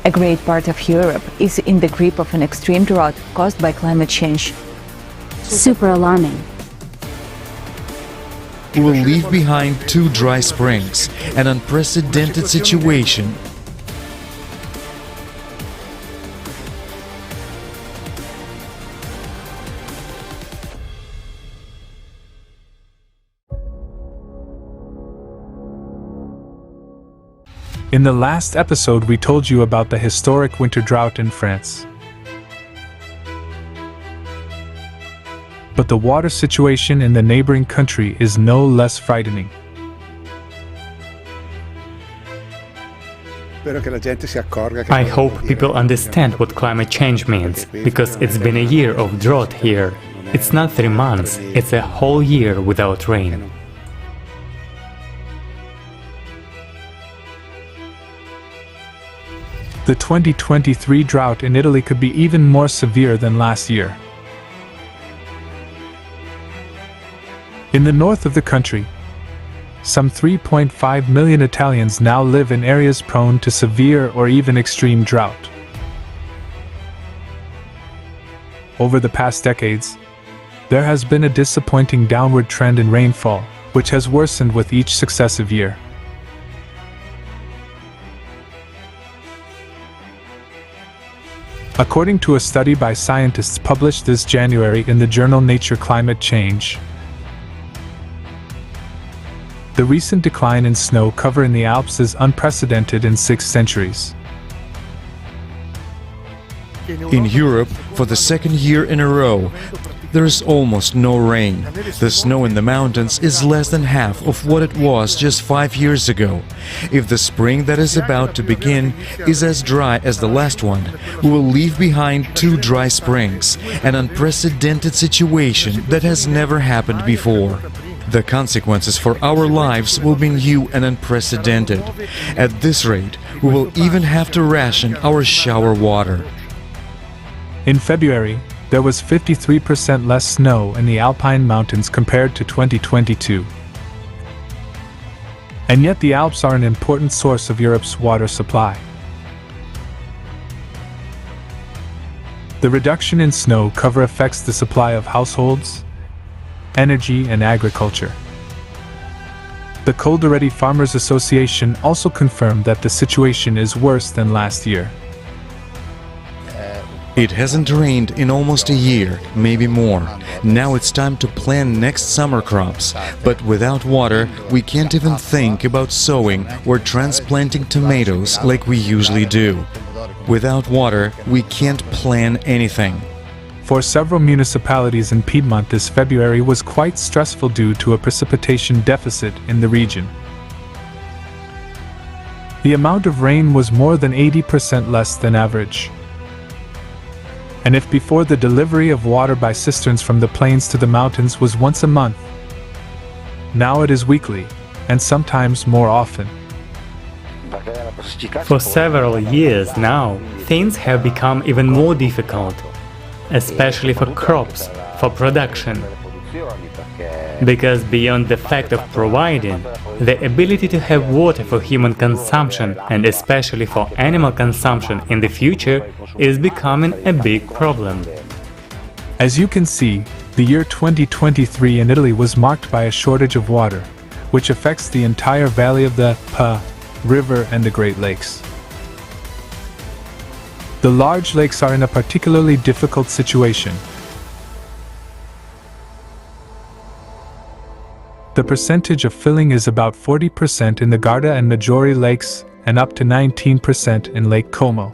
A great part of Europe is in the grip of an extreme drought caused by climate change. Super alarming. We will leave behind 2 dry springs, an unprecedented situation. In the last episode, we told you about the historic winter drought in France. But the water situation in the neighboring country is no less frightening. I hope people understand what climate change means, because it's been a year of drought here. It's not 3 months, it's a whole year without rain. The 2023 drought in Italy could be even more severe than last year. In the north of the country, some 3.5 million Italians now live in areas prone to severe or even extreme drought. Over the past decades, there has been a disappointing downward trend in rainfall, which has worsened with each successive year. According to a study by scientists published this January in the journal Nature Climate Change, the recent decline in snow cover in the Alps is unprecedented in 6 centuries. In Europe, for the 2nd year in a row, there is almost no rain. The snow in the mountains is less than half of what it was just 5 years ago. If the spring that is about to begin is as dry as the last one, we will leave behind 2 dry springs, an unprecedented situation that has never happened before. The consequences for our lives will be new and unprecedented. At this rate, we will even have to ration our shower water. In February, there was 53% less snow in the Alpine mountains compared to 2022. And yet the Alps are an important source of Europe's water supply. The reduction in snow cover affects the supply of households, energy and agriculture. The Coldiretti Farmers Association also confirmed that the situation is worse than last year. It hasn't rained in almost a year, maybe more. Now it's time to plant next summer crops, but without water we can't even think about sowing or transplanting tomatoes like we usually do. Without water we can't plan anything. For several municipalities in Piedmont, this February was quite stressful due to a precipitation deficit in the region. The amount of rain was more than 80% less than average. And if before the delivery of water by cisterns from the plains to the mountains was once a month, now it is weekly, and sometimes more often. For several years now, things have become even more difficult, especially for crops, for production. Because beyond the fact of providing, the ability to have water for human consumption and especially for animal consumption in the future is becoming a big problem. As you can see, the year 2023 in Italy was marked by a shortage of water, which affects the entire valley of the Po River and the Great Lakes. The large lakes are in a particularly difficult situation. The percentage of filling is about 40% in the Garda and Maggiore lakes and up to 19% in Lake Como.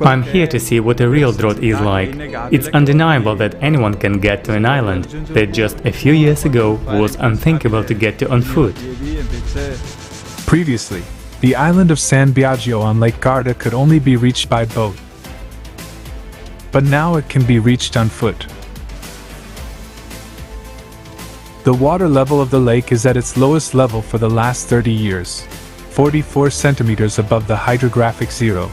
I'm here to see what a real drought is like. It's undeniable that anyone can get to an island that just a few years ago was unthinkable to get to on foot. Previously, the island of San Biagio on Lake Garda could only be reached by boat. But now it can be reached on foot. The water level of the lake is at its lowest level for the last 30 years, 44 centimeters above the hydrographic zero,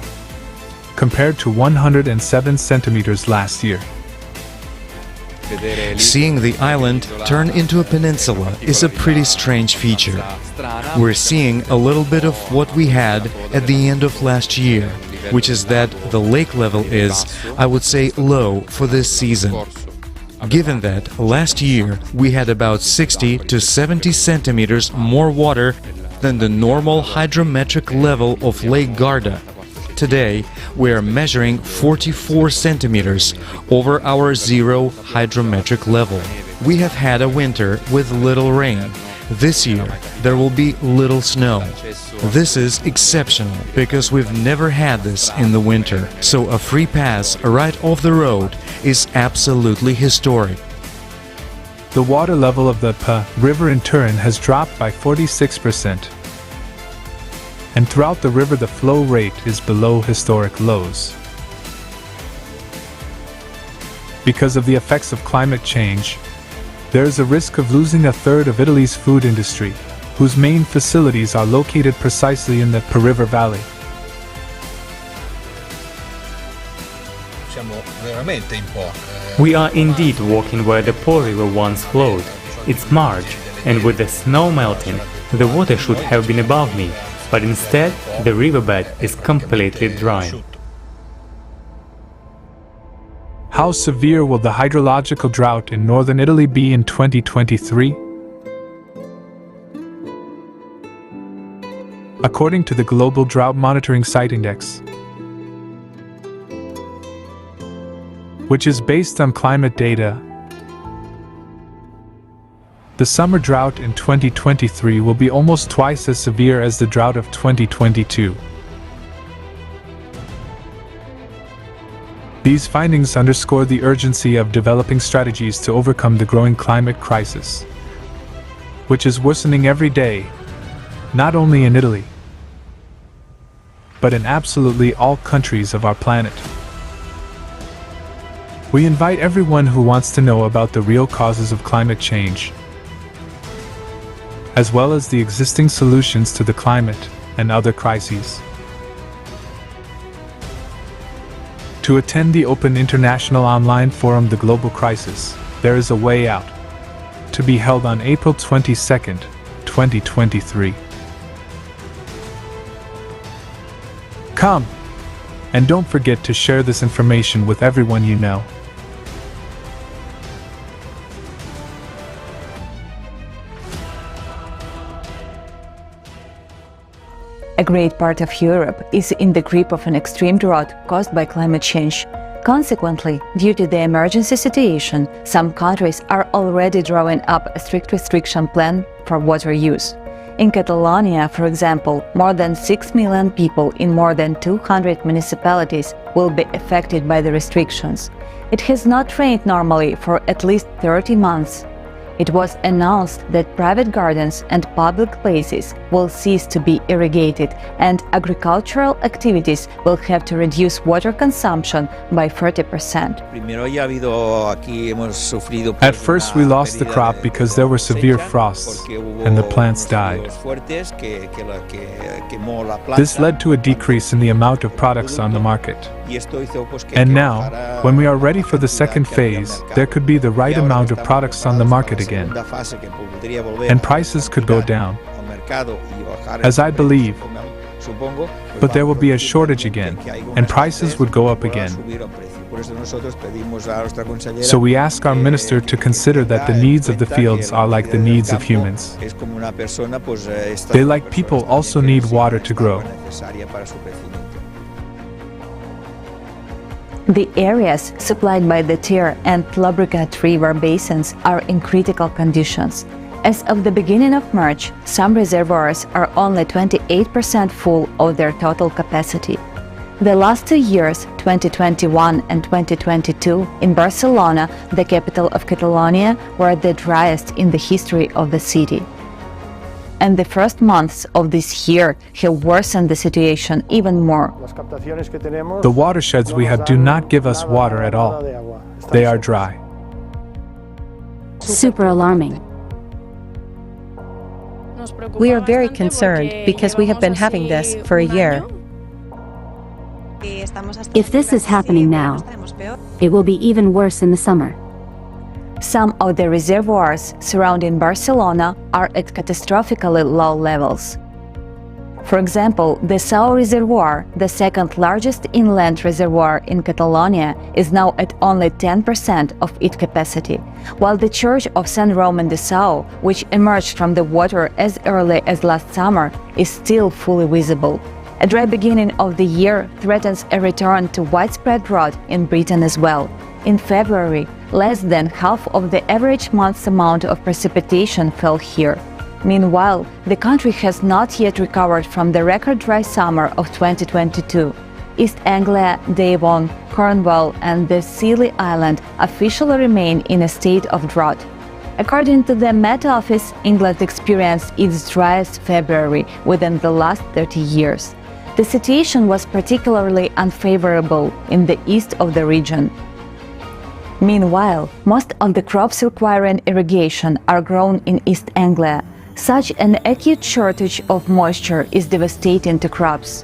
compared to 107 centimeters last year. Seeing the island turn into a peninsula is a pretty strange feature. We're seeing a little bit of what we had at the end of last year, which is that the lake level is, I would say, low for this season. Given that last year we had about 60 to 70 centimeters more water than the normal hydrometric level of Lake Garda. Today, we are measuring 44 centimeters over our zero hydrometric level. We have had a winter with little rain. This year, there will be little snow. This is exceptional because we've never had this in the winter, so a free pass right off the road is absolutely historic. The water level of the river in Turin has dropped by 46%. And throughout the river the flow rate is below historic lows. Because of the effects of climate change, there is a risk of losing a third of Italy's food industry, whose main facilities are located precisely in the river valley. We are indeed walking where the Po River once flowed. It's March, and with the snow melting, the water should have been above me, but instead the riverbed is completely dry. How severe will the hydrological drought in northern Italy be in 2023? According to the Global Drought Monitoring Site Index, which is based on climate data, the summer drought in 2023 will be almost twice as severe as the drought of 2022. These findings underscore the urgency of developing strategies to overcome the growing climate crisis, which is worsening every day, not only in Italy, but in absolutely all countries of our planet. We invite everyone who wants to know about the real causes of climate change, as well as the existing solutions to the climate and other crises, to attend the Open International Online Forum The Global Crisis, There is a Way Out, to be held on April 22nd, 2023. Come, and don't forget to share this information with everyone you know. A great part of Europe is in the grip of an extreme drought caused by climate change. Consequently, due to the emergency situation, some countries are already drawing up a strict restriction plan for water use. In Catalonia, for example, more than 6 million people in more than 200 municipalities will be affected by the restrictions. It has not rained normally for at least 30 months. It was announced that private gardens and public places will cease to be irrigated, and agricultural activities will have to reduce water consumption by 30%. At first we lost the crop because there were severe frosts, and the plants died. This led to a decrease in the amount of products on the market. And now, when we are ready for the second phase, there could be the right amount of products on the market again, and prices could go down, as I believe, but there will be a shortage again, and prices would go up again. So we ask our minister to consider that the needs of the fields are like the needs of humans. They, like people, also need water to grow. The areas supplied by the Tyr and Llobregat river basins are in critical conditions. As of the beginning of March, some reservoirs are only 28% full of their total capacity. The last 2 years, 2021 and 2022, in Barcelona, the capital of Catalonia, were the driest in the history of the city. And the first months of this year have worsened the situation even more. The watersheds we have do not give us water at all. They are dry. Super alarming. We are very concerned because we have been having this for a year. If this is happening now, it will be even worse in the summer. Some of the reservoirs surrounding Barcelona are at catastrophically low levels. For example, the Sau Reservoir, the second largest inland reservoir in Catalonia, is now at only 10% of its capacity, while the church of San Roman de Sau, which emerged from the water as early as last summer, is still fully visible. A dry beginning of the year threatens a return to widespread drought in Britain as well. In February, less than half of the average month's amount of precipitation fell here. Meanwhile, the country has not yet recovered from the record dry summer of 2022. East Anglia, Devon, Cornwall and the Scilly Island officially remain in a state of drought. According to the Met Office, England experienced its driest February within the last 30 years. The situation was particularly unfavorable in the east of the region. Meanwhile, most of the crops requiring irrigation are grown in East Anglia. Such an acute shortage of moisture is devastating to crops.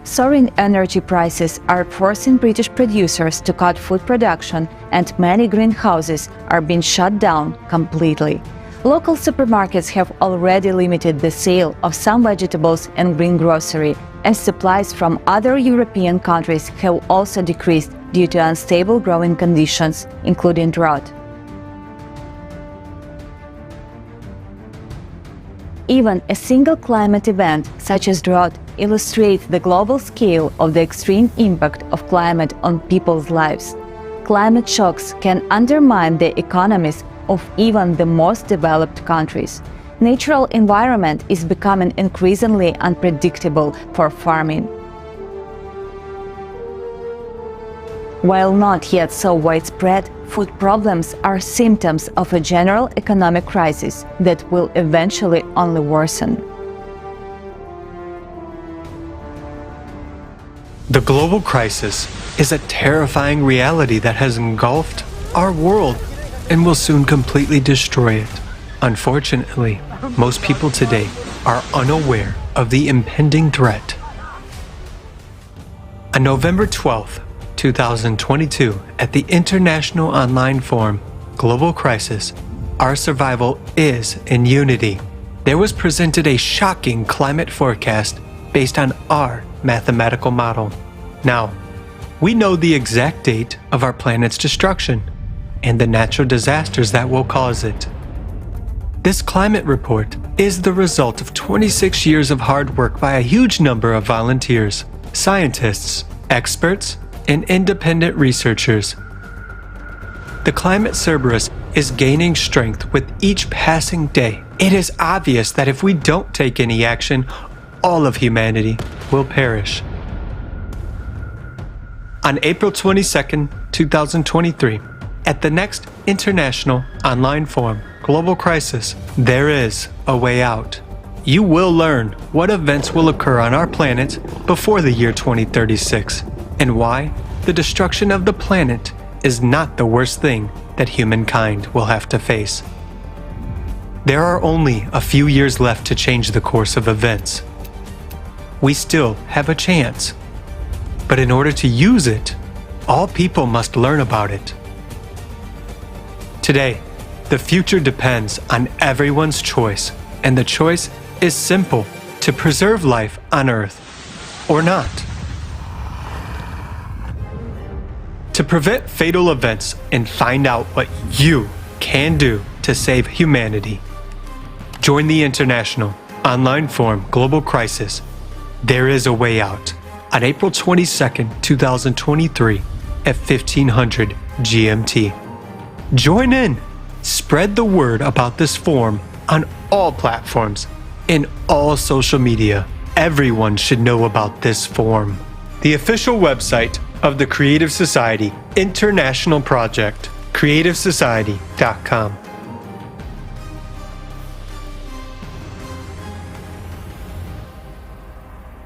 Soaring energy prices are forcing British producers to cut food production, and many greenhouses are being shut down completely. Local supermarkets have already limited the sale of some vegetables and green grocery, and supplies from other European countries have also decreased due to unstable growing conditions, including drought. Even a single climate event, such as drought, illustrates the global scale of the extreme impact of climate on people's lives. Climate shocks can undermine the economies of even the most developed countries. Natural environment is becoming increasingly unpredictable for farming. While not yet so widespread, food problems are symptoms of a general economic crisis that will eventually only worsen. The global crisis is a terrifying reality that has engulfed our world and will soon completely destroy it. Unfortunately, most people today are unaware of the impending threat. On November 12th, 2022, at the International Online Forum, Global Crisis, Our Survival is in Unity, there was presented a shocking climate forecast based on our mathematical model. Now, we know the exact date of our planet's destruction and the natural disasters that will cause it. This climate report is the result of 26 years of hard work by a huge number of volunteers, scientists, experts, and independent researchers. The climate Cerberus is gaining strength with each passing day. It is obvious that if we don't take any action, all of humanity will perish. On April 22, 2023, at the next International Online Forum, Global Crisis, there is a way out. You will learn what events will occur on our planet before the year 2036, and why the destruction of the planet is not the worst thing that humankind will have to face. There are only a few years left to change the course of events. We still have a chance, but in order to use it, all people must learn about it. Today, the future depends on everyone's choice, and the choice is simple: to preserve life on Earth or not. To prevent fatal events and find out what you can do to save humanity, join the International Online Forum Global Crisis. There is a way out on April 22nd, 2023 at 1500 GMT. Join in. Spread the word about this forum on all platforms, in all social media. Everyone should know about this forum. The official website of the Creative Society International Project, creativesociety.com.